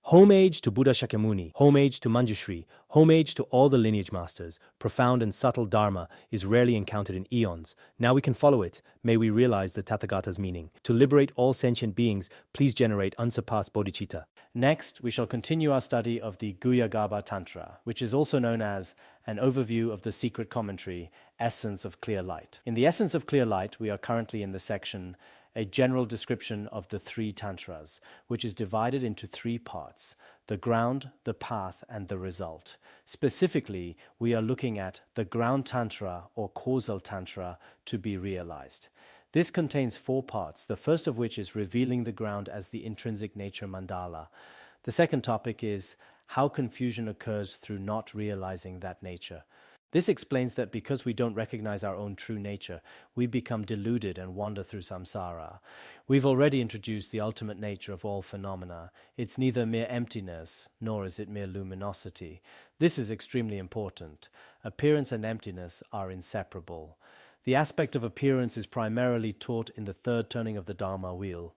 Homage to Buddha Shakyamuni, homage to Manjushri, homage to all the lineage masters. Profound and subtle dharma is rarely encountered in eons. Now we can follow it. May we realize the Tathagata's meaning. To liberate all sentient beings, please generate unsurpassed bodhicitta. Next, we shall continue our study of the Guhyagarbha Tantra, which is also known as an overview of the secret commentary, Essence of Clear Light. In the Essence of Clear Light, we are currently in the section a general description of the three tantras, which is divided into three parts: the ground, the path, and the result. Specifically, we are looking at the ground tantra or causal tantra to be realized. This contains four parts, the first of which is revealing the ground as the intrinsic nature mandala. The second topic is how confusion occurs through not realizing that nature. This explains that because we don't recognize our own true nature, we become deluded and wander through samsara. We've already introduced the ultimate nature of all phenomena. It's neither mere emptiness, nor is it mere luminosity. This is extremely important. Appearance and emptiness are inseparable. The aspect of appearance is primarily taught in the third turning of the Dharma wheel,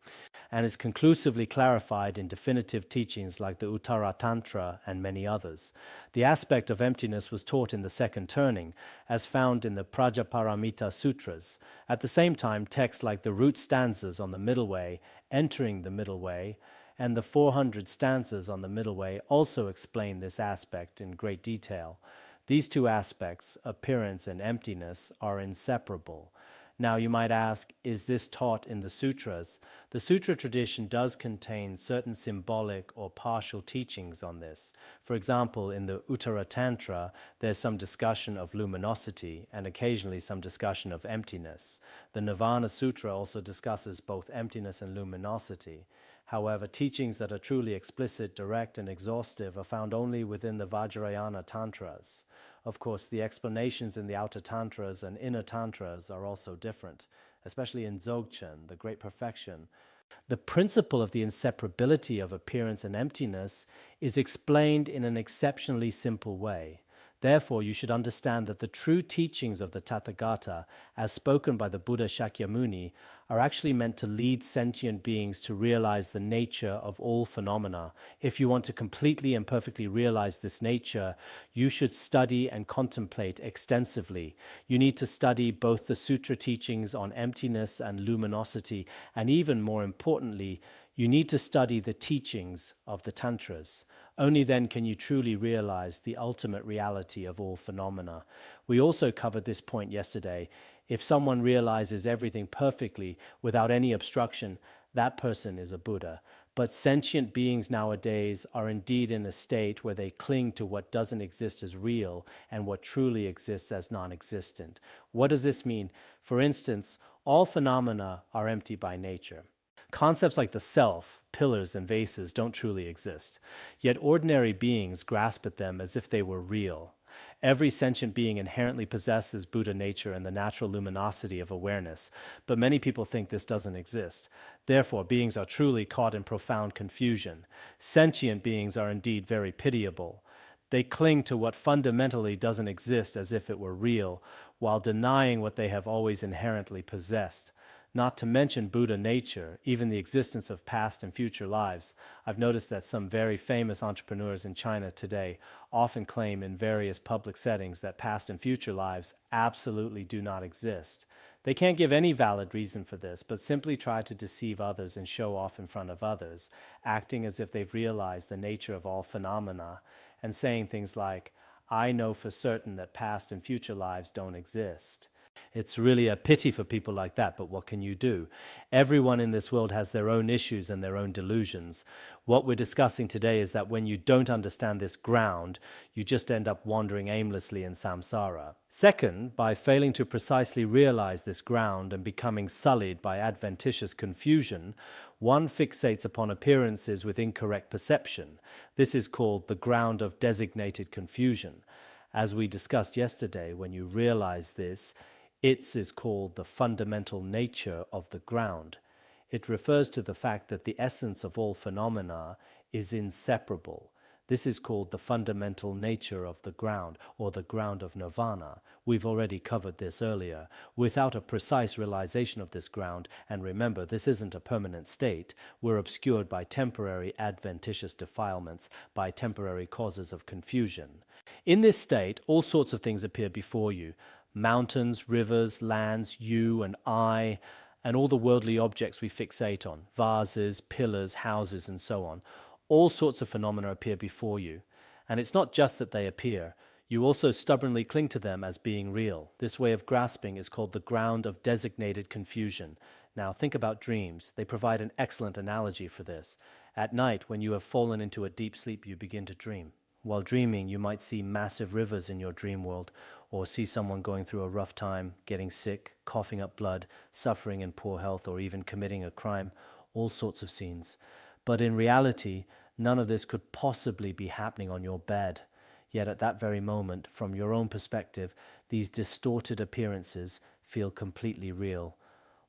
and is conclusively clarified in definitive teachings like the Uttara Tantra and many others. The aspect of emptiness was taught in the second turning, as found in the Prajaparamita Sutras. At the same time, texts like the root stanzas on the middle way, entering the middle way, and the 400 stanzas on the middle way also explain this aspect in great detail. These two aspects, appearance and emptiness, are inseparable. Now you might ask, is this taught in the sutras? The sutra tradition does contain certain symbolic or partial teachings on this. For example, in the Uttara Tantra, there's some discussion of luminosity and occasionally some discussion of emptiness. The Nirvana Sutra also discusses both emptiness and luminosity. However, teachings that are truly explicit, direct, and exhaustive are found only within the Vajrayana Tantras. Of course, the explanations in the outer tantras and inner tantras are also different, especially in Dzogchen, the Great Perfection. The principle of the inseparability of appearance and emptiness is explained in an exceptionally simple way. Therefore, you should understand that the true teachings of the Tathagata, as spoken by the Buddha Shakyamuni, are actually meant to lead sentient beings to realize the nature of all phenomena. If you want to completely and perfectly realize this nature, you should study and contemplate extensively. You need to study both the sutra teachings on emptiness and luminosity, and even more importantly, you need to study the teachings of the Tantras. Only then can you truly realize the ultimate reality of all phenomena. We also covered this point yesterday. If someone realizes everything perfectly without any obstruction, that person is a Buddha. But sentient beings nowadays are indeed in a state where they cling to what doesn't exist as real and what truly exists as non-existent. What does this mean? For instance, all phenomena are empty by nature. Concepts like the self, pillars, and vases don't truly exist. Yet ordinary beings grasp at them as if they were real. Every sentient being inherently possesses Buddha nature and the natural luminosity of awareness, but many people think this doesn't exist. Therefore, beings are truly caught in profound confusion. Sentient beings are indeed very pitiable. They cling to what fundamentally doesn't exist as if it were real, while denying what they have always inherently possessed. Not to mention Buddha nature, even the existence of past and future lives. I've noticed that some very famous entrepreneurs in China today often claim in various public settings that past and future lives absolutely do not exist. They can't give any valid reason for this, but simply try to deceive others and show off in front of others, acting as if they've realized the nature of all phenomena, and saying things like, I know for certain that past and future lives don't exist. It's really a pity for people like that, but what can you do? Everyone in this world has their own issues and their own delusions. What we're discussing today is that when you don't understand this ground, you just end up wandering aimlessly in samsara. Second, by failing to precisely realize this ground and becoming sullied by adventitious confusion, one fixates upon appearances with incorrect perception. This is called the ground of designated confusion. As we discussed yesterday, when you realize this, its is called the fundamental nature of the ground. It refers to the fact that the essence of all phenomena is inseparable. This is called the fundamental nature of the ground, or the ground of nirvana. We've already covered this earlier. Without a precise realization of this ground, and remember, this isn't a permanent state, we're obscured by temporary adventitious defilements, by temporary causes of confusion. In this state, all sorts of things appear before you: mountains, rivers, lands, you and I, and all the worldly objects we fixate on, vases, pillars, houses, and so on. All sorts of phenomena appear before you. And it's not just that they appear. You also stubbornly cling to them as being real. This way of grasping is called the ground of designated confusion. Now think about dreams. They provide an excellent analogy for this. At night, when you have fallen into a deep sleep, you begin to dream. While dreaming, you might see massive rivers in your dream world, or see someone going through a rough time, getting sick, coughing up blood, suffering in poor health, or even committing a crime, all sorts of scenes. But in reality, none of this could possibly be happening on your bed. Yet at that very moment, from your own perspective, these distorted appearances feel completely real.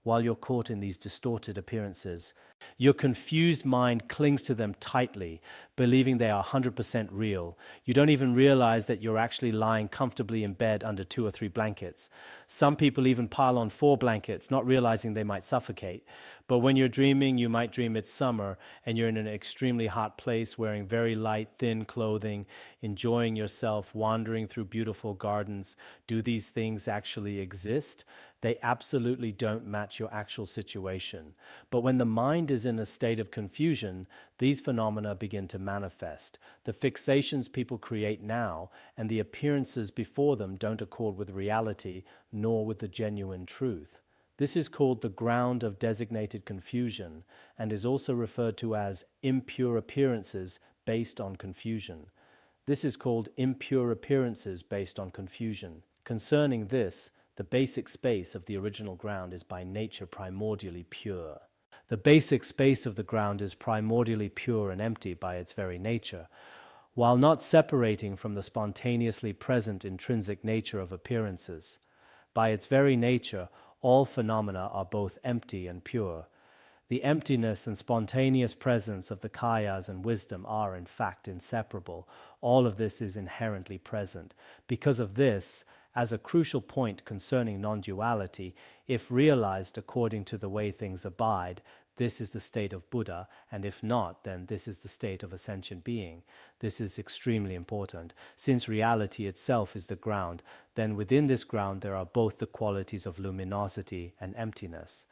While you're caught in these distorted appearances, your confused mind clings to them tightly, believing they are 100% real. You don't even realize that you're actually lying comfortably in bed under 2 or 3 blankets. Some people even pile on 4 blankets, not realizing they might suffocate. But when you're dreaming, you might dream it's summer and you're in an extremely hot place, wearing very light, thin clothing, enjoying yourself, wandering through beautiful gardens. Do these things actually exist? They absolutely don't match your actual situation. But when the mind is in a state of confusion, these phenomena begin to manifest. The fixations people create now and the appearances before them don't accord with reality, nor with the genuine truth. This is called the ground of designated confusion, and is also referred to as impure appearances based on confusion. This is called impure appearances based on confusion. Concerning this, the basic space of the original ground is by nature primordially pure. The basic space of the ground is primordially pure and empty by its very nature, while not separating from the spontaneously present intrinsic nature of appearances. By its very nature, all phenomena are both empty and pure. The emptiness and spontaneous presence of the kayas and wisdom are in fact inseparable. All of this is inherently present. Because of this, as a crucial point concerning non-duality, if realized according to the way things abide, this is the state of Buddha, and if not, then this is the state of a sentient being. This is extremely important. Since reality itself is the ground, then within this ground there are both the qualities of luminosity and emptiness.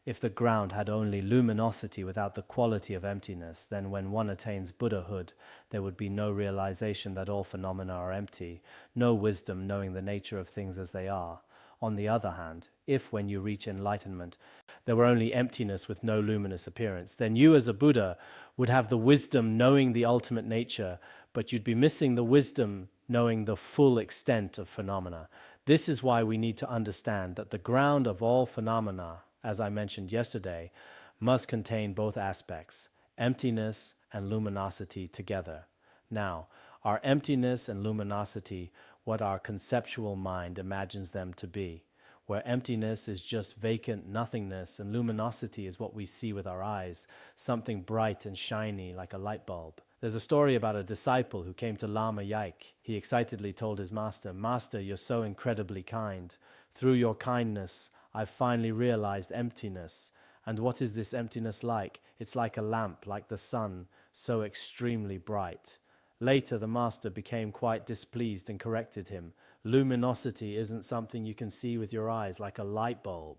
If the ground had only luminosity without the quality of emptiness, then when one attains Buddhahood, there would be no realization that all phenomena are empty, no wisdom knowing the nature of things as they are. On the other hand, if when you reach enlightenment, there were only emptiness with no luminous appearance, then you as a Buddha would have the wisdom knowing the ultimate nature, but you'd be missing the wisdom knowing the full extent of phenomena. This is why we need to understand that the ground of all phenomena, as I mentioned yesterday, must contain both aspects, emptiness and luminosity together. Now, are emptiness and luminosity what our conceptual mind imagines them to be, where emptiness is just vacant nothingness and luminosity is what we see with our eyes, something bright and shiny like a light bulb? There's a story about a disciple who came to Lama Yike. He excitedly told his master, "Master, you're so incredibly kind. Through your kindness, I've finally realized emptiness. And what is this emptiness like? It's like a lamp, like the sun, so extremely bright." Later, the master became quite displeased and corrected him. Luminosity isn't something you can see with your eyes like a light bulb.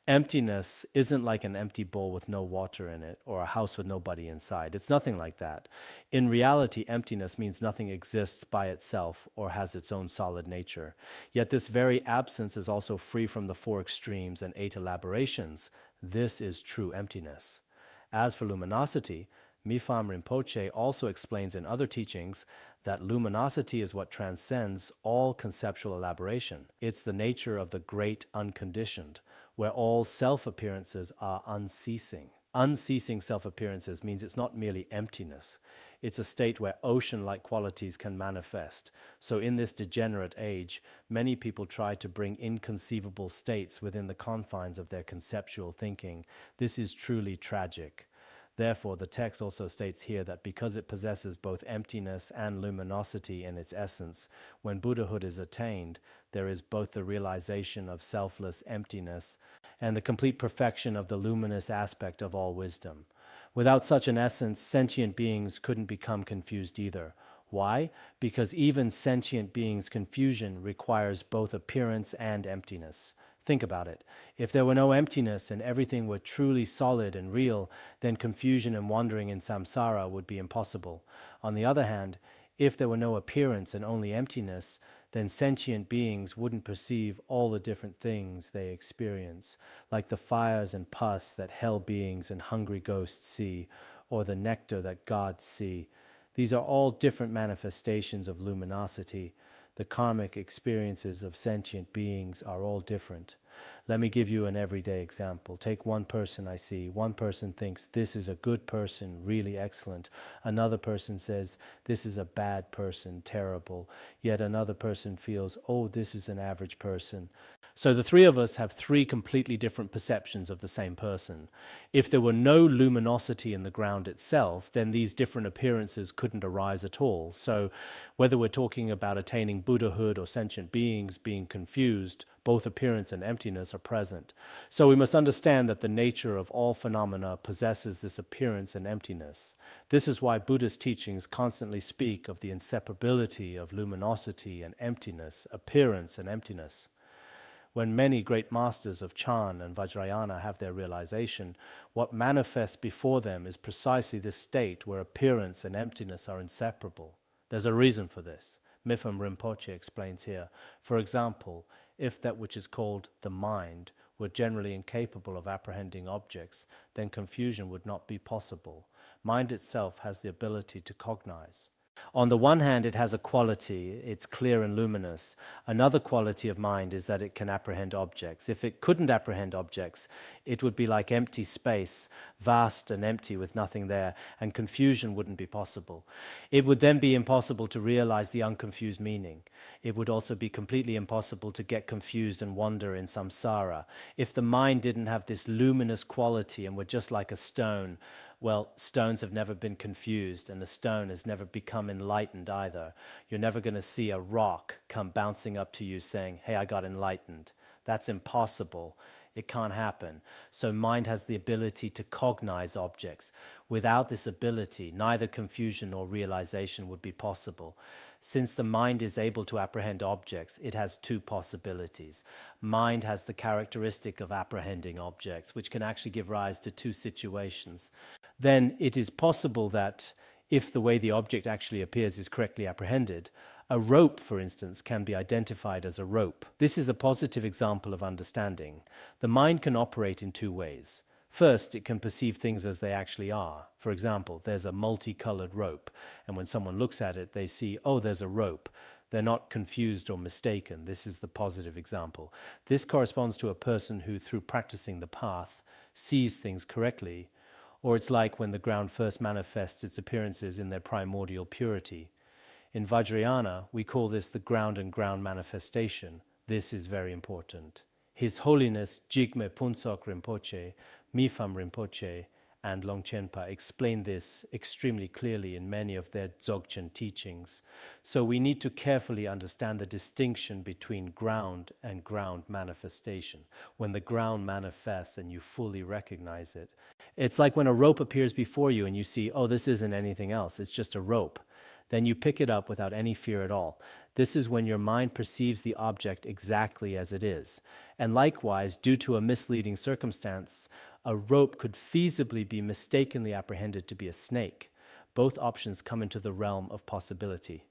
Emptiness isn't like an empty bowl with no water in it, or a house with nobody inside. It's nothing like that. In reality, emptiness means nothing exists by itself or has its own solid nature. Yet this very absence is also free from the 4 extremes and 8 elaborations. This is true emptiness. As for luminosity, Mipham Rinpoche also explains in other teachings that luminosity is what transcends all conceptual elaboration. It's the nature of the great unconditioned, where all self-appearances are unceasing. Unceasing self-appearances means it's not merely emptiness. It's a state where ocean-like qualities can manifest. So in this degenerate age, many people try to bring inconceivable states within the confines of their conceptual thinking. This is truly tragic. Therefore, the text also states here that because it possesses both emptiness and luminosity in its essence, when Buddhahood is attained, there is both the realization of selfless emptiness and the complete perfection of the luminous aspect of all wisdom. Without such an essence, sentient beings couldn't become confused either. Why? Because even sentient beings' confusion requires both appearance and emptiness. Think about it. If there were no emptiness and everything were truly solid and real, then confusion and wandering in samsara would be impossible. On the other hand, if there were no appearance and only emptiness, then sentient beings wouldn't perceive all the different things they experience, like the fires and pus that hell beings and hungry ghosts see, or the nectar that gods see. These are all different manifestations of luminosity. The karmic experiences of sentient beings are all different. Let me give you an everyday example. Take one person I see. One person thinks this is a good person, really excellent. Another person says this is a bad person, terrible. Yet another person feels, oh, this is an average person. So the three of us have three completely different perceptions of the same person. If there were no luminosity in the ground itself, then these different appearances couldn't arise at all. So whether we're talking about attaining Buddhahood or sentient beings being confused, both appearance and emptiness are present. So we must understand that the nature of all phenomena possesses this appearance and emptiness. This is why Buddha's teachings constantly speak of the inseparability of luminosity and emptiness, appearance and emptiness. When many great masters of Chan and Vajrayana have their realization, what manifests before them is precisely this state where appearance and emptiness are inseparable. There's a reason for this. Mipham Rinpoche explains here. For example, if that which is called the mind were generally incapable of apprehending objects, then confusion would not be possible. Mind itself has the ability to cognize. On the one hand, it has a quality, it's clear and luminous. Another quality of mind is that it can apprehend objects. If it couldn't apprehend objects, it would be like empty space, vast and empty with nothing there, and confusion wouldn't be possible. It would then be impossible to realize the unconfused meaning. It would also be completely impossible to get confused and wander in samsara. If the mind didn't have this luminous quality and were just like a stone, well, stones have never been confused, and a stone has never become enlightened either. You're never going to see a rock come bouncing up to you saying, hey, I got enlightened. That's impossible. It can't happen. So mind has the ability to cognize objects. Without this ability, neither confusion nor realization would be possible. Since the mind is able to apprehend objects, it has two possibilities. Mind has the characteristic of apprehending objects, which can actually give rise to two situations. Then it is possible that, if the way the object actually appears is correctly apprehended, a rope, for instance, can be identified as a rope. This is a positive example of understanding. The mind can operate in two ways. First, it can perceive things as they actually are. For example, there's a multicolored rope, and when someone looks at it, they see, oh, there's a rope. They're not confused or mistaken. This is the positive example. This corresponds to a person who, through practicing the path, sees things correctly. Or it's like when the ground first manifests its appearances in their primordial purity. In Vajrayana, we call this the ground and ground manifestation. This is very important. His Holiness Jigme Punsok Rinpoche, Mipham Rinpoche, and Longchenpa explain this extremely clearly in many of their Dzogchen teachings. So we need to carefully understand the distinction between ground and ground manifestation. When the ground manifests and you fully recognize it, it's like when a rope appears before you and you see, oh, this isn't anything else, it's just a rope. Then you pick it up without any fear at all. This is when your mind perceives the object exactly as it is. And likewise, due to a misleading circumstance, a rope could feasibly be mistakenly apprehended to be a snake. Both options come into the realm of possibility.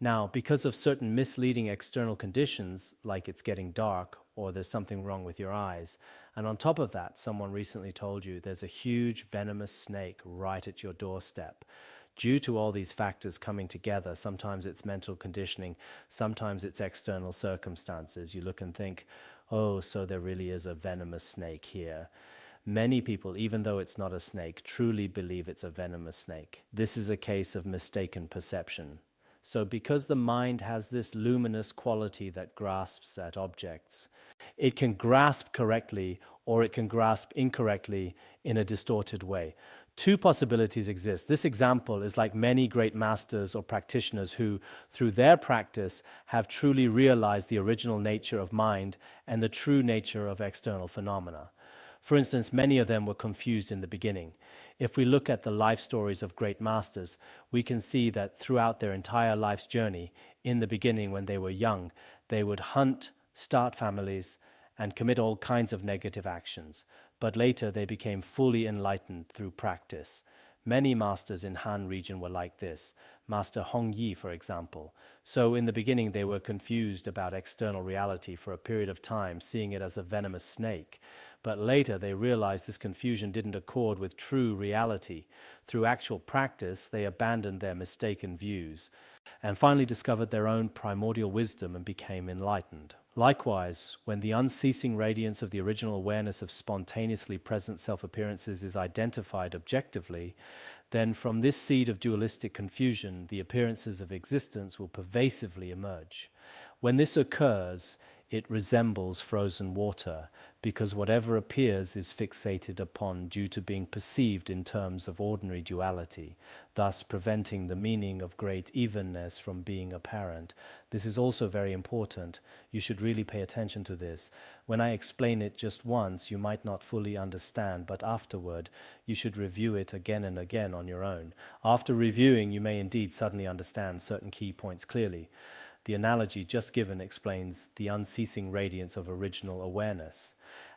Now, because of certain misleading external conditions, like it's getting dark or there's something wrong with your eyes, and on top of that, someone recently told you there's a huge venomous snake right at your doorstep. Due to all these factors coming together, sometimes it's mental conditioning, sometimes it's external circumstances. You look and think, oh, so there really is a venomous snake here. Many people, even though it's not a snake, truly believe it's a venomous snake. This is a case of mistaken perception. So because the mind has this luminous quality that grasps at objects, it can grasp correctly or it can grasp incorrectly in a distorted way. Two possibilities exist. This example is like many great masters or practitioners who, through their practice, have truly realized the original nature of mind and the true nature of external phenomena. For instance, many of them were confused in the beginning. If we look at the life stories of great masters, we can see that throughout their entire life's journey, in the beginning when they were young, they would hunt, start families, and commit all kinds of negative actions. But later they became fully enlightened through practice. Many masters in Han region were like this. Master Hong Yi, for example. So in the beginning they were confused about external reality for a period of time, seeing it as a venomous snake. But later they realized this confusion didn't accord with true reality. Through actual practice, they abandoned their mistaken views and finally discovered their own primordial wisdom and became enlightened. Likewise, when the unceasing radiance of the original awareness of spontaneously present self-appearances is identified objectively, then from this seed of dualistic confusion, the appearances of existence will pervasively emerge. When this occurs, it resembles frozen water, because whatever appears is fixated upon due to being perceived in terms of ordinary duality, thus preventing the meaning of great evenness from being apparent. This is also very important. You should really pay attention to this. When I explain it just once, you might not fully understand, but afterward, you should review it again and again on your own. After reviewing, you may indeed suddenly understand certain key points clearly. The analogy just given explains the unceasing radiance of original awareness.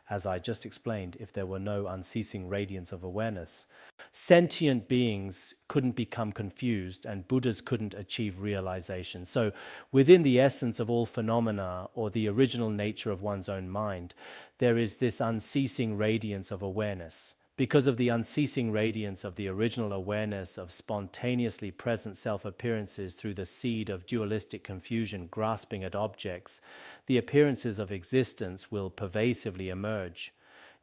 As I just explained, if there were no unceasing radiance of awareness, sentient beings couldn't become confused and Buddhas couldn't achieve realization. So within the essence of all phenomena, or the original nature of one's own mind, there is this unceasing radiance of awareness. Because of the unceasing radiance of the original awareness of spontaneously present self-appearances through the seed of dualistic confusion grasping at objects, the appearances of existence will pervasively emerge.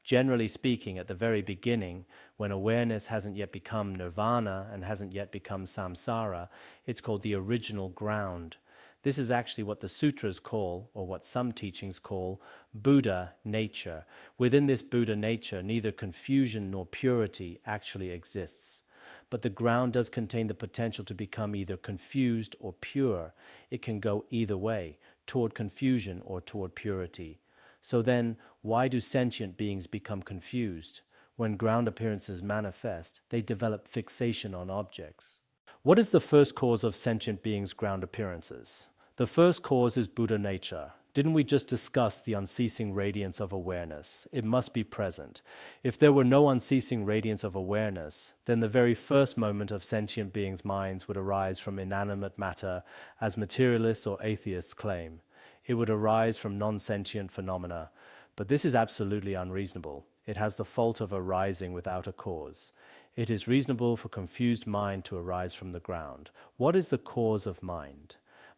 Generally speaking, at the very beginning, when awareness hasn't yet become nirvana and hasn't yet become samsara, it's called the original ground. This is actually what the sutras call, or what some teachings call, Buddha nature. Within this Buddha nature, neither confusion nor purity actually exists. But the ground does contain the potential to become either confused or pure. It can go either way, toward confusion or toward purity. So then, why do sentient beings become confused? When ground appearances manifest, they develop fixation on objects. What is the first cause of sentient beings' ground appearances? The first cause is Buddha nature. Didn't we just discuss the unceasing radiance of awareness? It must be present. If there were no unceasing radiance of awareness, then the very first moment of sentient beings' minds would arise from inanimate matter, as materialists or atheists claim. It would arise from non-sentient phenomena. But this is absolutely unreasonable. It has the fault of arising without a cause. It is reasonable for confused mind to arise from the ground. What is the cause of mind?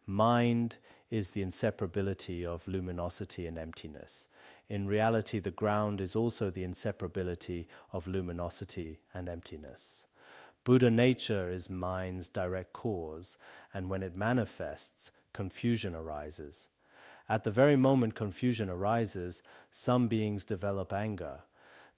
Mind is the inseparability of luminosity and emptiness. In reality, the ground is also the inseparability of luminosity and emptiness. Buddha nature is mind's direct cause, and when it manifests, confusion arises. At the very moment confusion arises, some beings develop anger.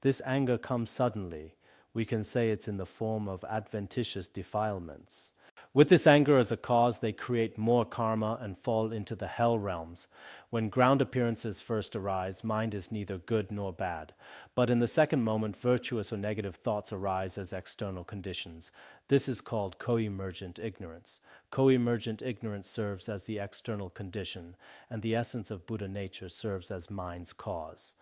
This anger comes suddenly. We can say it's in the form of adventitious defilements. With this anger as a cause, they create more karma and fall into the hell realms. When ground appearances first arise, mind is neither good nor bad. But in the second moment, virtuous or negative thoughts arise as external conditions. This is called co-emergent ignorance. Co-emergent ignorance serves as the external condition, and the essence of Buddha nature serves as mind's cause.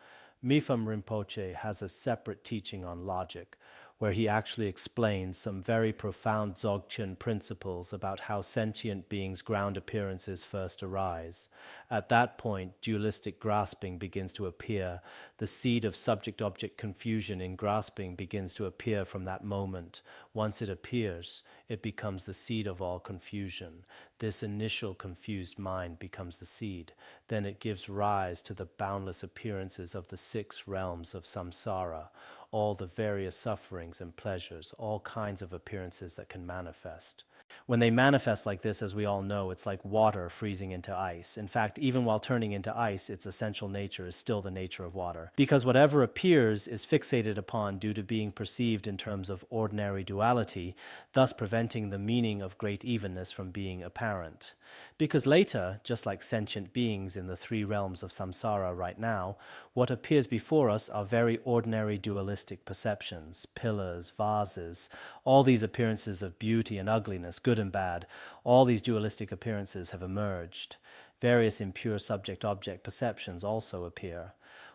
Mipham Rinpoche has a separate teaching on logic, where he actually explains some very profound Dzogchen principles about how sentient beings' ground appearances first arise. At that point, dualistic grasping begins to appear. The seed of subject-object confusion in grasping begins to appear from that moment. Once it appears, it becomes the seed of all confusion. This initial confused mind becomes the seed. Then it gives rise to the boundless appearances of the 6 realms of samsara, all the various sufferings and pleasures, all kinds of appearances that can manifest. When they manifest like this, as we all know, it's like water freezing into ice. In fact, even while turning into ice, its essential nature is still the nature of water. Because whatever appears is fixated upon due to being perceived in terms of ordinary duality, thus preventing the meaning of great evenness from being apparent. Because later, just like sentient beings in the three realms of samsara right now, what appears before us are very ordinary dualistic perceptions, pillars, vases, all these appearances of beauty and ugliness, good and bad, all these dualistic appearances have emerged. Various impure subject-object perceptions also appear.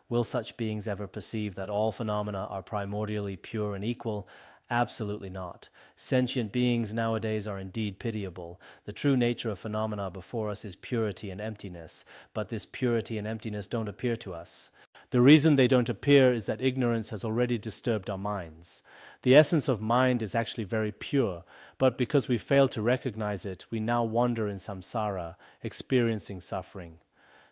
Will such beings ever perceive that all phenomena are primordially pure and equal? Absolutely not. Sentient beings nowadays are indeed pitiable. The true nature of phenomena before us is purity and emptiness, but this purity and emptiness don't appear to us. The reason they don't appear is that ignorance has already disturbed our minds. The essence of mind is actually very pure, but because we fail to recognize it, we now wander in samsara, experiencing suffering.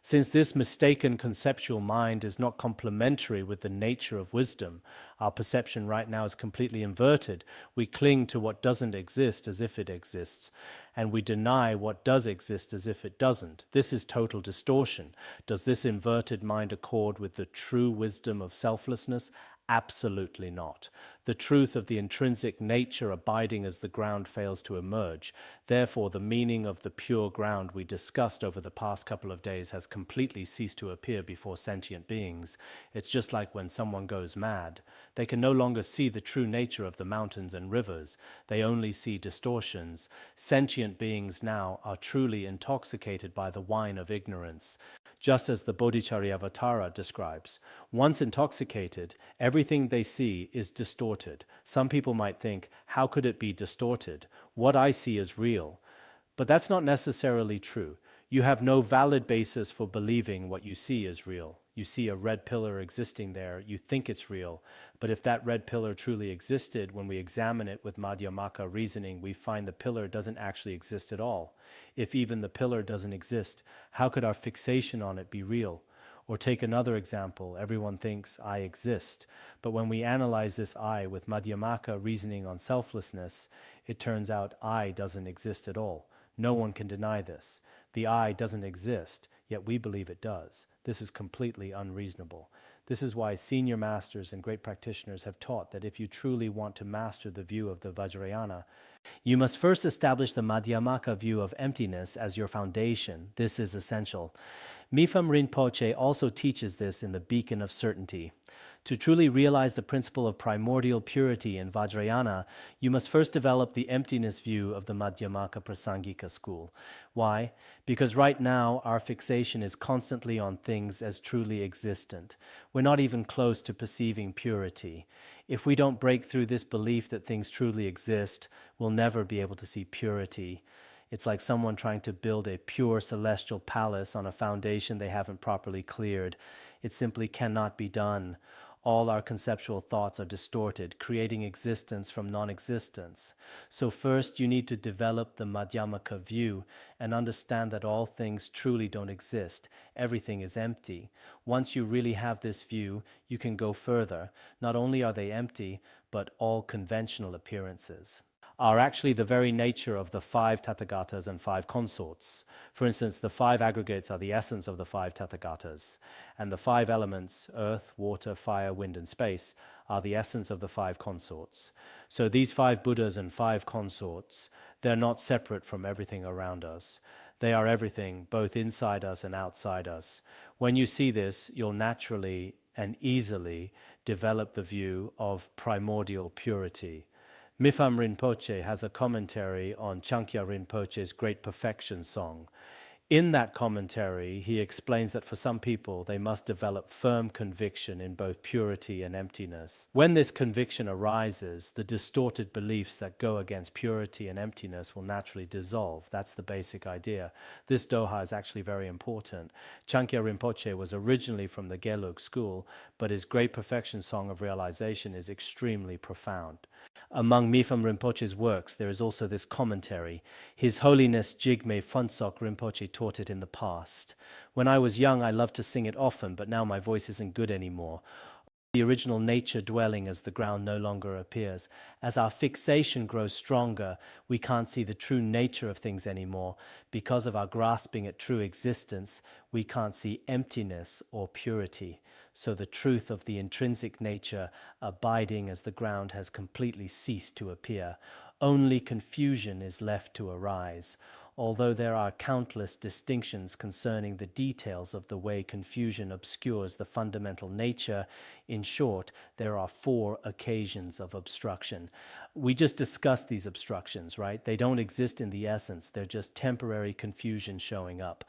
Since this mistaken conceptual mind is not complementary with the nature of wisdom, our perception right now is completely inverted. We cling to what doesn't exist as if it exists, and we deny what does exist as if it doesn't. This is total distortion. Does this inverted mind accord with the true wisdom of selflessness? Absolutely not. The truth of the intrinsic nature abiding as the ground fails to emerge. Therefore, the meaning of the pure ground we discussed over the past couple of days has completely ceased to appear before sentient beings. It's just like when someone goes mad. They can no longer see the true nature of the mountains and rivers. They only see distortions. Sentient beings now are truly intoxicated by the wine of ignorance, just as the Bodhicharyavatara describes. Once intoxicated, everything they see is distorted. Some people might think, how could it be distorted? What I see is real. But that's not necessarily true. You have no valid basis for believing what you see is real. You see a red pillar existing there, you think it's real. But if that red pillar truly existed, when we examine it with Madhyamaka reasoning, we find the pillar doesn't actually exist at all. If even the pillar doesn't exist, how could our fixation on it be real? Or take another example, everyone thinks I exist, but when we analyze this I with Madhyamaka reasoning on selflessness, it turns out I doesn't exist at all. No one can deny this. The I doesn't exist, yet we believe it does. This is completely unreasonable. This is why senior masters and great practitioners have taught that if you truly want to master the view of the Vajrayana, you must first establish the Madhyamaka view of emptiness as your foundation. This is essential. Mipham Rinpoche also teaches this in the Beacon of Certainty. To truly realize the principle of primordial purity in Vajrayana, you must first develop the emptiness view of the Madhyamaka Prasangika school. Why? Because right now our fixation is constantly on things as truly existent. We're not even close to perceiving purity. If we don't break through this belief that things truly exist, we'll never be able to see purity. It's like someone trying to build a pure celestial palace on a foundation they haven't properly cleared. It simply cannot be done. All our conceptual thoughts are distorted, creating existence from non-existence. So first you need to develop the Madhyamaka view and understand that all things truly don't exist. Everything is empty. Once you really have this view, you can go further. Not only are they empty, but all conventional appearances are actually the very nature of the five Tathagatas and five consorts. For instance, the five aggregates are the essence of the five Tathagatas, and the five elements, earth, water, fire, wind, and space, are the essence of the five consorts. So these five Buddhas and five consorts, they're not separate from everything around us. They are everything, both inside us and outside us. When you see this, you'll naturally and easily develop the view of primordial purity. Mipham Rinpoche has a commentary on Chankya Rinpoche's Great Perfection song. In that commentary, he explains that for some people, they must develop firm conviction in both purity and emptiness. When this conviction arises, the distorted beliefs that go against purity and emptiness will naturally dissolve. That's the basic idea. This doha is actually very important. Chankya Rinpoche was originally from the Gelug school, but his Great Perfection song of realization is extremely profound. Among Mipham Rinpoche's works, there is also this commentary. His Holiness Jigme Phuntsok Rinpoche taught it in the past. When I was young, I loved to sing it often, but now my voice isn't good anymore. the original nature dwelling as the ground no longer appears. As our fixation grows stronger, we can't see the true nature of things anymore. Because of our grasping at true existence, we can't see emptiness or purity. So the truth of the intrinsic nature abiding as the ground has completely ceased to appear. Only confusion is left to arise. Although there are countless distinctions concerning the details of the way confusion obscures the fundamental nature, in short, there are 4 occasions of obstruction. We just discussed these obstructions, right? They don't exist in the essence, they're just temporary confusion showing up.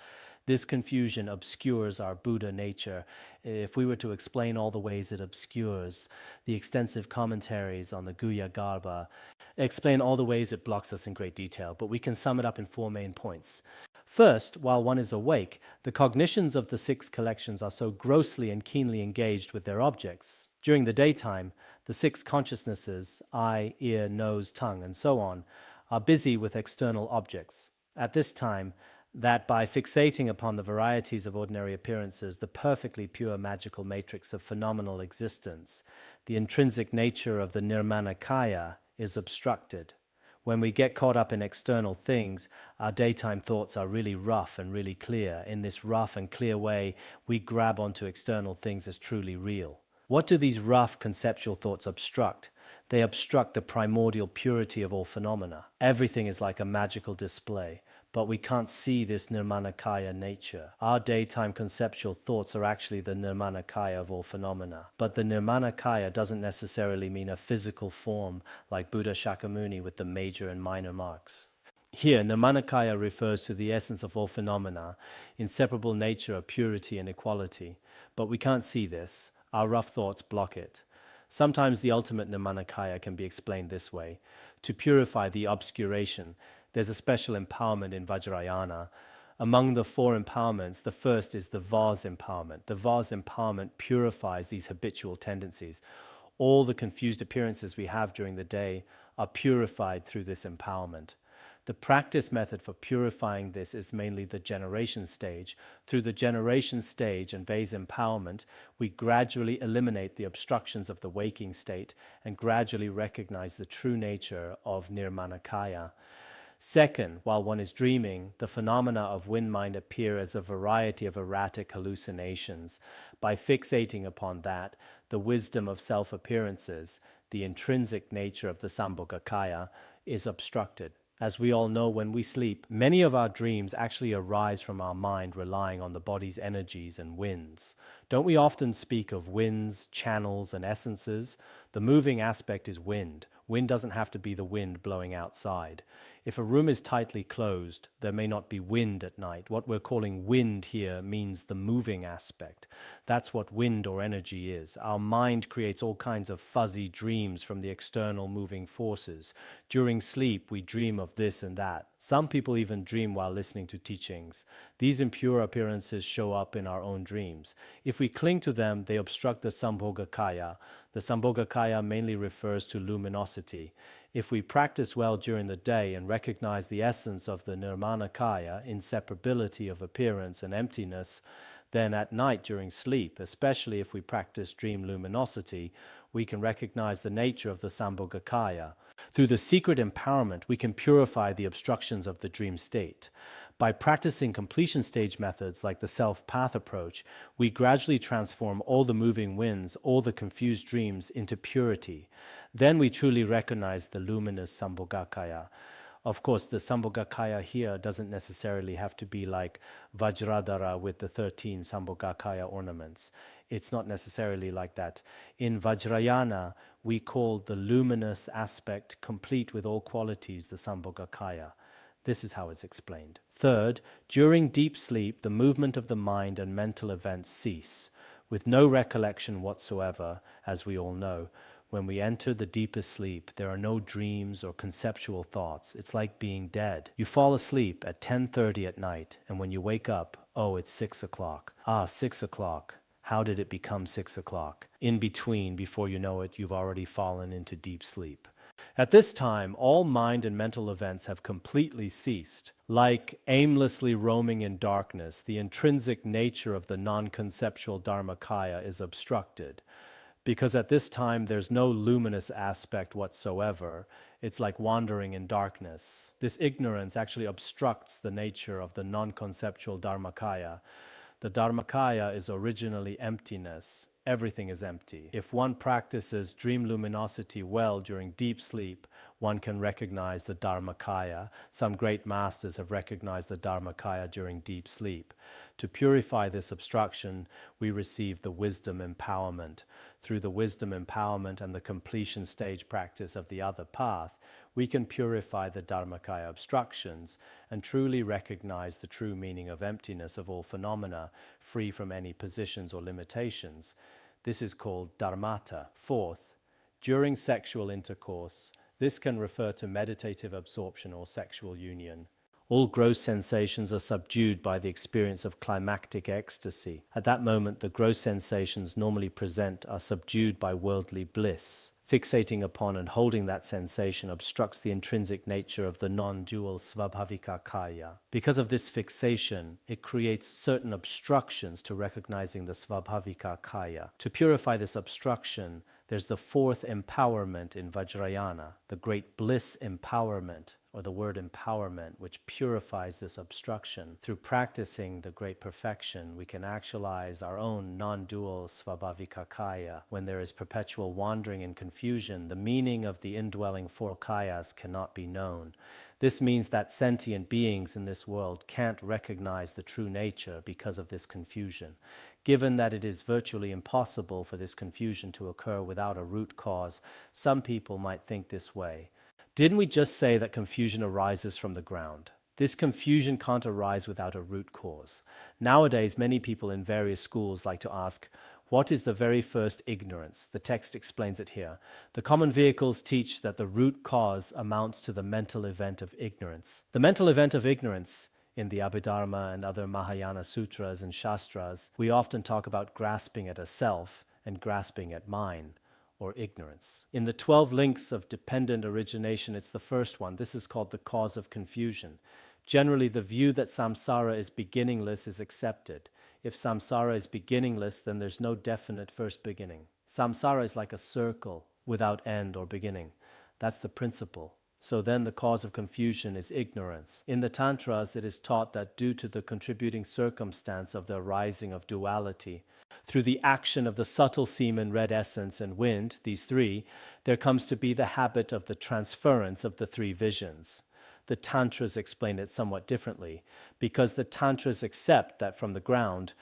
This confusion obscures our Buddha nature. If we were to explain all the ways it obscures, the extensive commentaries on the Guhyagarbha explain all the ways it blocks us in great detail, but we can sum it up in 4 main points. First, while one is awake, the cognitions of the 6 collections are so grossly and keenly engaged with their objects. During the daytime, the 6 consciousnesses, eye, ear, nose, tongue, and so on, are busy with external objects. At this time, that by fixating upon the varieties of ordinary appearances, the perfectly pure magical matrix of phenomenal existence, the intrinsic nature of the Nirmanakaya is obstructed. When we get caught up in external things, our daytime thoughts are really rough and really clear. In this rough and clear way, we grab onto external things as truly real. What do these rough conceptual thoughts obstruct? They obstruct the primordial purity of all phenomena. Everything is like a magical display, but we can't see this Nirmanakaya nature. Our daytime conceptual thoughts are actually the Nirmanakaya of all phenomena. But the Nirmanakaya doesn't necessarily mean a physical form like Buddha Shakyamuni with the major and minor marks. Here, Nirmanakaya refers to the essence of all phenomena, inseparable nature of purity and equality. But we can't see this. Our rough thoughts block it. Sometimes the ultimate Nirmanakaya can be explained this way. To purify the obscuration, there's a special empowerment in Vajrayana. Among the 4 empowerments, the first is the vase empowerment. The vase empowerment purifies these habitual tendencies. All the confused appearances we have during the day are purified through this empowerment. The practice method for purifying this is mainly the generation stage. Through the generation stage and vase empowerment, we gradually eliminate the obstructions of the waking state and gradually recognize the true nature of Nirmanakaya. Second, while one is dreaming, the phenomena of wind mind appear as a variety of erratic hallucinations. By fixating upon that, the wisdom of self-appearances, the intrinsic nature of the Sambhogakaya, is obstructed. As we all know, when we sleep, many of our dreams actually arise from our mind relying on the body's energies and winds. Don't we often speak of winds, channels, and essences? The moving aspect is wind. Wind doesn't have to be the wind blowing outside. If a room is tightly closed, there may not be wind at night. What we're calling wind here means the moving aspect. That's what wind or energy is. Our mind creates all kinds of fuzzy dreams from the external moving forces. During sleep, we dream of this and that. Some people even dream while listening to teachings. These impure appearances show up in our own dreams. If we cling to them, they obstruct the Sambhogakaya. The Sambhogakaya mainly refers to luminosity. If we practice well during the day and recognize the essence of the Nirmanakaya, inseparability of appearance and emptiness, then at night during sleep, especially if we practice dream luminosity, we can recognize the nature of the Sambhogakaya. Through the secret empowerment, we can purify the obstructions of the dream state. By practicing completion stage methods like the self-path approach, we gradually transform all the moving winds, all the confused dreams into purity. Then we truly recognize the luminous Sambhogakaya. Of course, the Sambhogakaya here doesn't necessarily have to be like Vajradhara with the 13 Sambhogakaya ornaments. It's not necessarily like that. In Vajrayana, we call the luminous aspect complete with all qualities the Sambhogakaya. This is how it's explained. Third, during deep sleep, the movement of the mind and mental events cease. With no recollection whatsoever, as we all know, when we enter the deepest sleep, there are no dreams or conceptual thoughts. It's like being dead. You fall asleep at 10:30 at night, and when you wake up, oh, it's 6 o'clock. Ah, 6 o'clock. How did it become 6 o'clock? In between, before you know it, you've already fallen into deep sleep. At this time, all mind and mental events have completely ceased. Like aimlessly roaming in darkness, the intrinsic nature of the non-conceptual Dharmakaya is obstructed. because at this time there's no luminous aspect whatsoever. It's like wandering in darkness. This ignorance actually obstructs the nature of the non-conceptual Dharmakaya. The Dharmakaya is originally emptiness. Everything is empty. If one practices dream luminosity well during deep sleep, one can recognize the Dharmakaya. Some great masters have recognized the Dharmakaya during deep sleep. To purify this obstruction, we receive the wisdom empowerment. Through the wisdom empowerment and the completion stage practice of the other path, we can purify the Dharmakaya obstructions and truly recognize the true meaning of emptiness of all phenomena, free from any positions or limitations. This is called dharmata. Fourth, during sexual intercourse, this can refer to meditative absorption or sexual union. All gross sensations are subdued by the experience of climactic ecstasy. At that moment, the gross sensations normally present are subdued by worldly bliss. Fixating upon and holding that sensation obstructs the intrinsic nature of the non-dual svabhavika kaya. Because of this fixation, it creates certain obstructions to recognizing the svabhavika kaya. To purify this obstruction, there's the fourth empowerment in Vajrayana, the great bliss empowerment, or the word empowerment, which purifies this obstruction. Through practicing the great perfection, we can actualize our own non-dual svabhavika kaya. When there is perpetual wandering and confusion, the meaning of the indwelling four kayas cannot be known. This means that sentient beings in this world can't recognize the true nature because of this confusion. Given that it is virtually impossible for this confusion to occur without a root cause, some people might think this way. Didn't we just say that confusion arises from the ground? This confusion can't arise without a root cause. Nowadays, many people in various schools like to ask, what is the very first ignorance? The text explains it here. The common vehicles teach that the root cause amounts to the mental event of ignorance. The mental event of ignorance, in the Abhidharma and other Mahayana sutras and shastras, we often talk about grasping at a self and grasping at mine, or ignorance. In the 12 links of dependent origination, it's the first one. This is called the cause of confusion. Generally, the view that samsara is beginningless is accepted. If samsara is beginningless, then there's no definite first beginning. Samsara is like a circle without end or beginning. That's the principle. So then the cause of confusion is ignorance. In the Tantras, it is taught that due to the contributing circumstance of the arising of duality, through the action of the subtle semen, red essence, and wind, these three, there comes to be the habit of the transference of the three visions. The Tantras explain it somewhat differently, because the Tantras accept that from the ground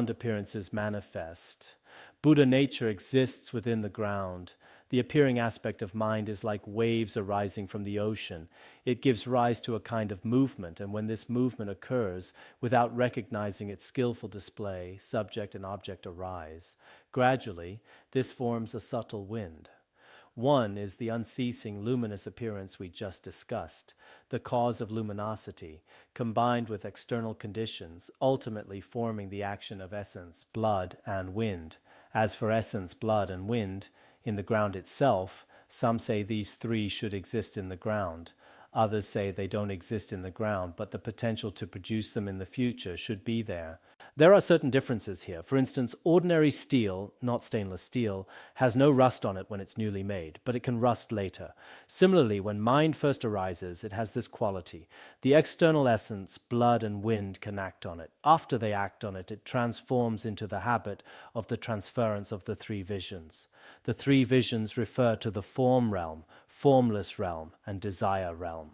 appearances manifest. Buddha nature exists within the ground. The appearing aspect of mind is like waves arising from the ocean. It gives rise to a kind of movement, and when this movement occurs, without recognizing its skillful display, subject and object arise. Gradually, this forms a subtle wind. One is the unceasing luminous appearance we just discussed, the cause of luminosity, combined with external conditions, ultimately forming the action of essence, blood, and wind. As for essence, blood, and wind, in the ground itself, some say these three should exist in the ground. Others say they don't exist in the ground, but the potential to produce them in the future should be there. There are certain differences here. For instance, ordinary steel, not stainless steel, has no rust on it when it's newly made, but it can rust later. Similarly, when mind first arises, it has this quality. The external essence, blood and wind, can act on it. After they act on it, it transforms into the habit of the transference of the three visions. The three visions refer to the form realm, formless realm, and desire realm.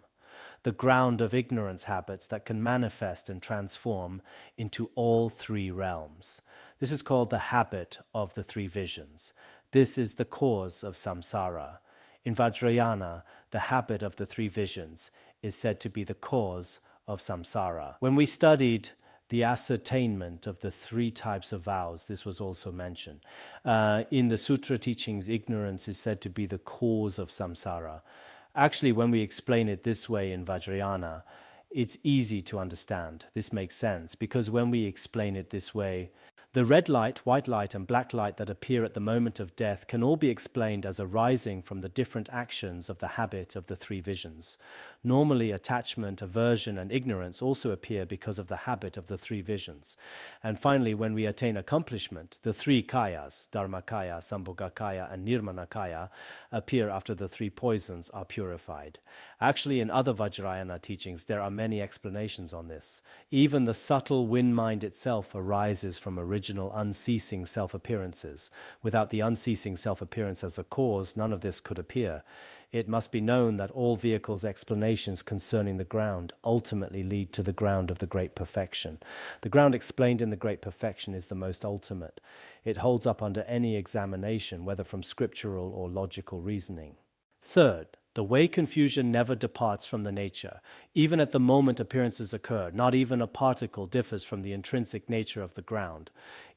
The ground of ignorance habits that can manifest and transform into all three realms. This is called the habit of the three visions. This is the cause of samsara. In Vajrayana, the habit of the three visions is said to be the cause of samsara. When we studied the ascertainment of the three types of vows, this was also mentioned. In the sutra teachings, ignorance is said to be the cause of samsara. Actually, when we explain it this way in Vajrayana, it's easy to understand. This makes sense, because when we explain it this way, The red light, white light, and black light that appear at the moment of death can all be explained as arising from the different actions of the habit of the three visions. Normally, attachment, aversion, and ignorance also appear because of the habit of the three visions. And finally, when we attain accomplishment, the three kayas, Dharmakaya, Sambhogakaya, and Nirmanakaya, appear after the three poisons are purified. Actually, in other Vajrayana teachings, there are many explanations on this. Even the subtle wind mind itself arises from original unceasing self-appearances. Without the unceasing self-appearance as a cause, none of this could appear. It must be known that all vehicles' explanations concerning the ground ultimately lead to the ground of the Great Perfection. The ground explained in the Great Perfection is the most ultimate. It holds up under any examination, whether from scriptural or logical reasoning. Third, the way confusion never departs from the nature. Even at the moment appearances occur, not even a particle differs from the intrinsic nature of the ground.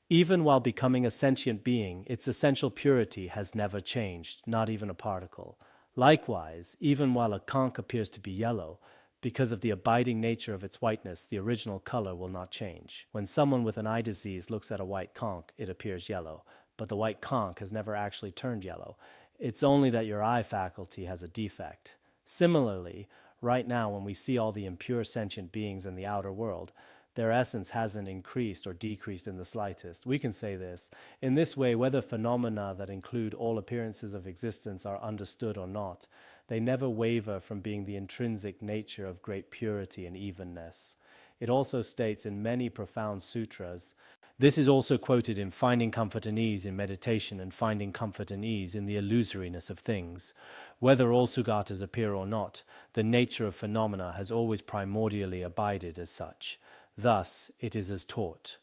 Even while becoming a sentient being, its essential purity has never changed, not even a particle. Likewise, even while a conch appears to be yellow, because of the abiding nature of its whiteness, the original color will not change. When someone with an eye disease looks at a white conch, it appears yellow, but the white conch has never actually turned yellow. It's only that your eye faculty has a defect. Similarly, right now when we see all the impure sentient beings in the outer world, their essence hasn't increased or decreased in the slightest. We can say this. In this way, whether phenomena that include all appearances of existence are understood or not, they never waver from being the intrinsic nature of great purity and evenness. It also states in many profound sutras, this is also quoted in Finding Comfort and Ease in Meditation and Finding Comfort and Ease in the Illusoriness of Things. Whether all sugatas appear or not, the nature of phenomena has always primordially abided as such. Thus, it is as taught.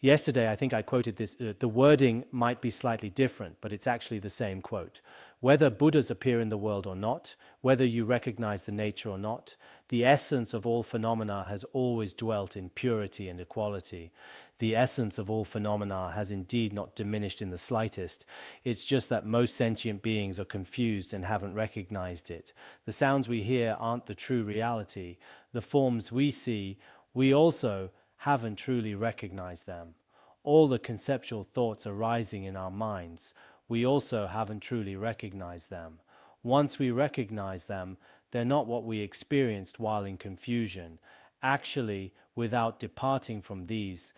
Yesterday, I think I quoted this. The wording might be slightly different, but it's actually the same quote. Whether Buddhas appear in the world or not, whether you recognize the nature or not, the essence of all phenomena has always dwelt in purity and equality. The essence of all phenomena has indeed not diminished in the slightest. It's just that most sentient beings are confused and haven't recognized it. The sounds we hear aren't the true reality. The forms we see, we also haven't truly recognized them. All the conceptual thoughts arising in our minds, we also haven't truly recognized them. Once we recognize them, they're not what we experienced while in confusion. Actually, without departing from these,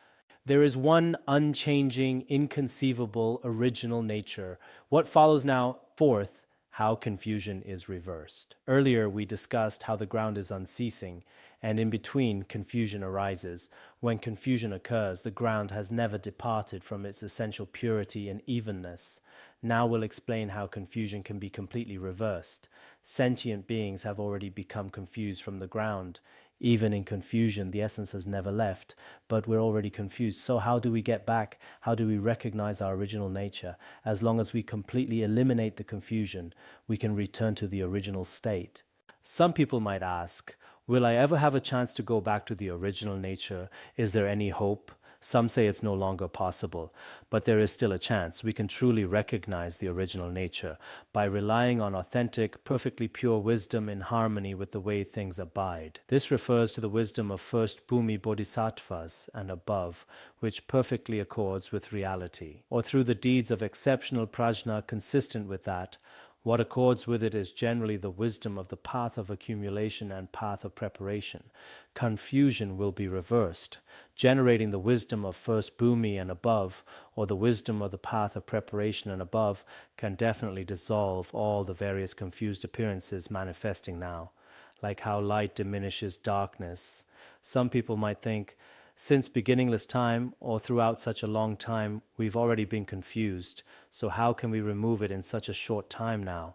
there is one unchanging, inconceivable, original nature. What follows now, fourth, how confusion is reversed. Earlier we discussed how the ground is unceasing, and in between confusion arises. When confusion occurs, the ground has never departed from its essential purity and evenness. Now we'll explain how confusion can be completely reversed. Sentient beings have already become confused from the ground. Even in confusion, the essence has never left, but we're already confused. So how do we get back? How do we recognize our original nature? As long as we completely eliminate the confusion, we can return to the original state. Some people might ask, will I ever have a chance to go back to the original nature? Is there any hope? Some say it's no longer possible, but there is still a chance. We can truly recognize the original nature by relying on authentic, perfectly pure wisdom in harmony with the way things abide. This refers to the wisdom of first Bhumi Bodhisattvas and above, which perfectly accords with reality, or through the deeds of exceptional prajna consistent with that. What accords with it is generally the wisdom of the path of accumulation and path of preparation. Confusion will be reversed. Generating the wisdom of first Bhumi and above, or the wisdom of the path of preparation and above, can definitely dissolve all the various confused appearances manifesting now, like how light diminishes darkness. Some people might think, since beginningless time, or throughout such a long time, we've already been confused, so how can we remove it in such a short time now?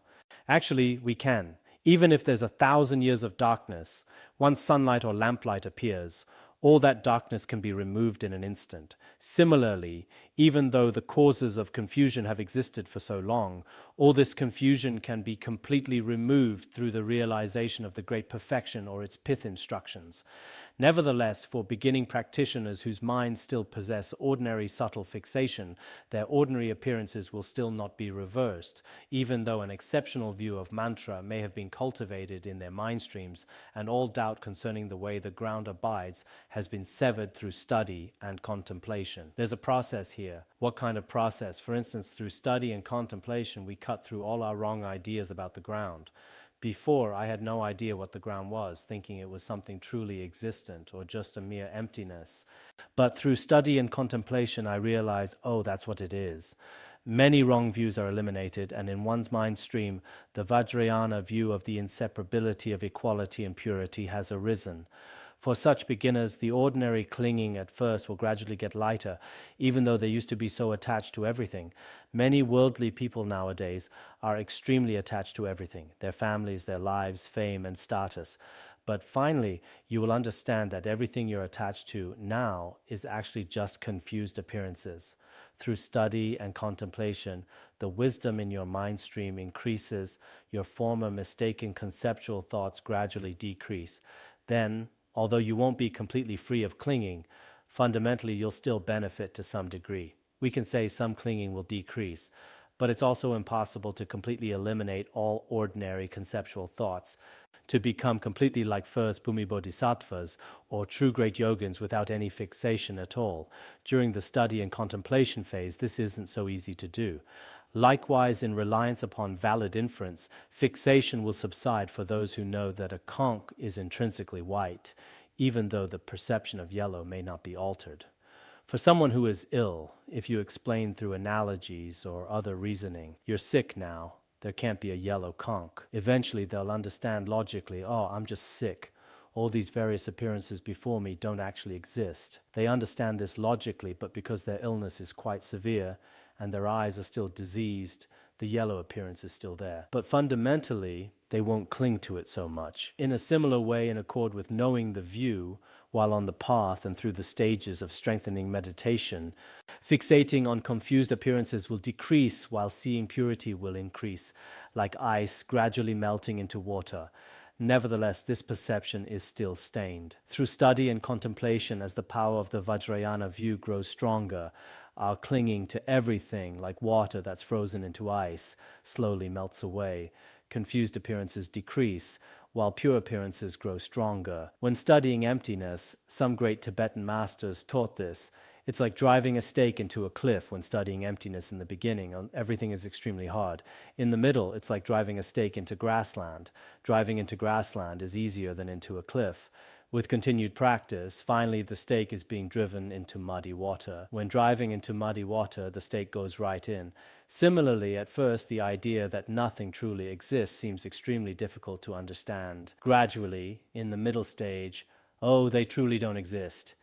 Actually, we can. Even if there's 1,000 years of darkness, once sunlight or lamplight appears, all that darkness can be removed in an instant. Similarly, even though the causes of confusion have existed for so long, all this confusion can be completely removed through the realization of the Great Perfection or its pith instructions. Nevertheless, for beginning practitioners whose minds still possess ordinary subtle fixation, their ordinary appearances will still not be reversed, even though an exceptional view of mantra may have been cultivated in their mind streams, and all doubt concerning the way the ground abides has been severed through study and contemplation. There's a process here. What kind of process? For instance, through study and contemplation, we cut through all our wrong ideas about the ground. Before, I had no idea what the ground was, thinking it was something truly existent or just a mere emptiness. But through study and contemplation, I realized, oh, that's what it is. Many wrong views are eliminated, and in one's mind stream, the Vajrayana view of the inseparability of equality and purity has arisen. For such beginners, the ordinary clinging at first will gradually get lighter, even though they used to be so attached to everything. Many worldly people nowadays are extremely attached to everything, their families, their lives, fame, and status. But finally, you will understand that everything you're attached to now is actually just confused appearances. Through study and contemplation, the wisdom in your mind stream increases, your former mistaken conceptual thoughts gradually decrease. Then, although you won't be completely free of clinging, fundamentally you'll still benefit to some degree. We can say some clinging will decrease, but it's also impossible to completely eliminate all ordinary conceptual thoughts, to become completely like first Bhumi Bodhisattvas or true great yogins without any fixation at all. During the study and contemplation phase, this isn't so easy to do. Likewise, in reliance upon valid inference, fixation will subside for those who know that a conch is intrinsically white, even though the perception of yellow may not be altered. For someone who is ill, if you explain through analogies or other reasoning, you're sick now, there can't be a yellow conch. Eventually they'll understand logically, oh, I'm just sick. All these various appearances before me don't actually exist. They understand this logically, but because their illness is quite severe and their eyes are still diseased, the yellow appearance is still there. But fundamentally, they won't cling to it so much. In a similar way, in accord with knowing the view, while on the path and through the stages of strengthening meditation, fixating on confused appearances will decrease while seeing purity will increase, like ice gradually melting into water. Nevertheless, this perception is still stained. Through study and contemplation, as the power of the Vajrayana view grows stronger, our clinging to everything, like water that's frozen into ice, slowly melts away. Confused appearances decrease, while pure appearances grow stronger. When studying emptiness, some great Tibetan masters taught this. It's like driving a stake into a cliff when studying emptiness in the beginning. Everything is extremely hard. In the middle, it's like driving a stake into grassland. Driving into grassland is easier than into a cliff. With continued practice, finally the stake is being driven into muddy water. When driving into muddy water, the stake goes right in. Similarly, at first, the idea that nothing truly exists seems extremely difficult to understand. Gradually, in the middle stage, oh, they truly don't exist.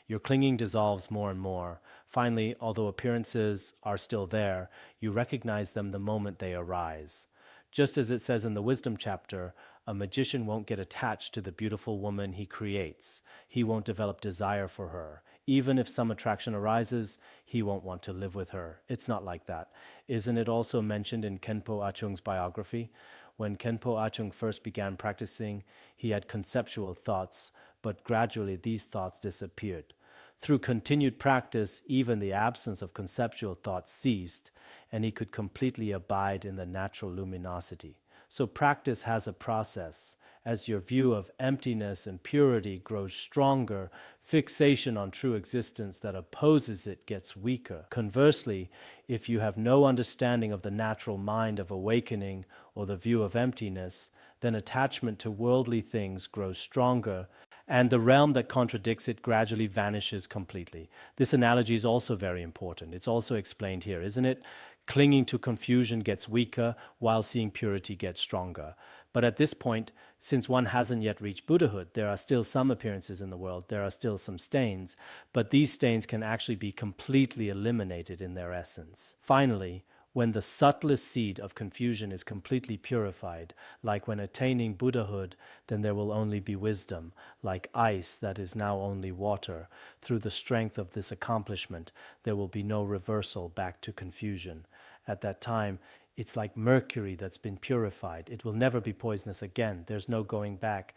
Your clinging dissolves more and more. Finally, although appearances are still there, you recognize them the moment they arise. Just as it says in the wisdom chapter, a magician won't get attached to the beautiful woman he creates. He won't develop desire for her. Even if some attraction arises, he won't want to live with her. It's not like that. Isn't it also mentioned in Khenpo Achung's biography? When Khenpo Achung first began practicing, he had conceptual thoughts, but gradually these thoughts disappeared. Through continued practice, even the absence of conceptual thoughts ceased, and he could completely abide in the natural luminosity. So practice has a process. As your view of emptiness and purity grows stronger, fixation on true existence that opposes it gets weaker. Conversely, if you have no understanding of the natural mind of awakening or the view of emptiness, then attachment to worldly things grows stronger, and the realm that contradicts it gradually vanishes completely. This analogy is also very important. It's also explained here, isn't it? Clinging to confusion gets weaker while seeing purity gets stronger. But at this point, since one hasn't yet reached Buddhahood, there are still some appearances in the world, there are still some stains, but these stains can actually be completely eliminated in their essence. Finally, when the subtlest seed of confusion is completely purified, like when attaining Buddhahood, then there will only be wisdom, like ice that is now only water. Through the strength of this accomplishment, there will be no reversal back to confusion. At that time, it's like mercury that's been purified. It will never be poisonous again. There's no going back.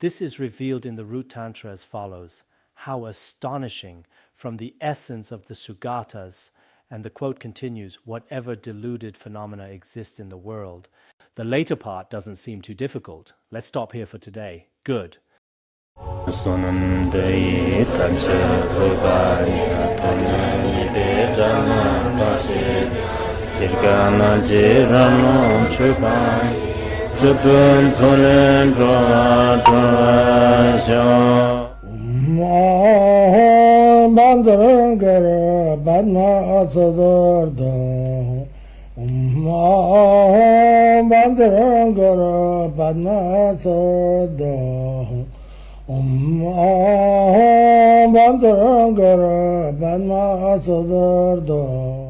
This is revealed in the root Tantra as follows. How astonishing from the essence of the Sugatas, and the quote continues, whatever deluded phenomena exist in the world. The later part doesn't seem too difficult. Let's stop here for today. Good. Bandara Badma Sodargye Bandara Badma Sodargye Bandara Badma Sodargye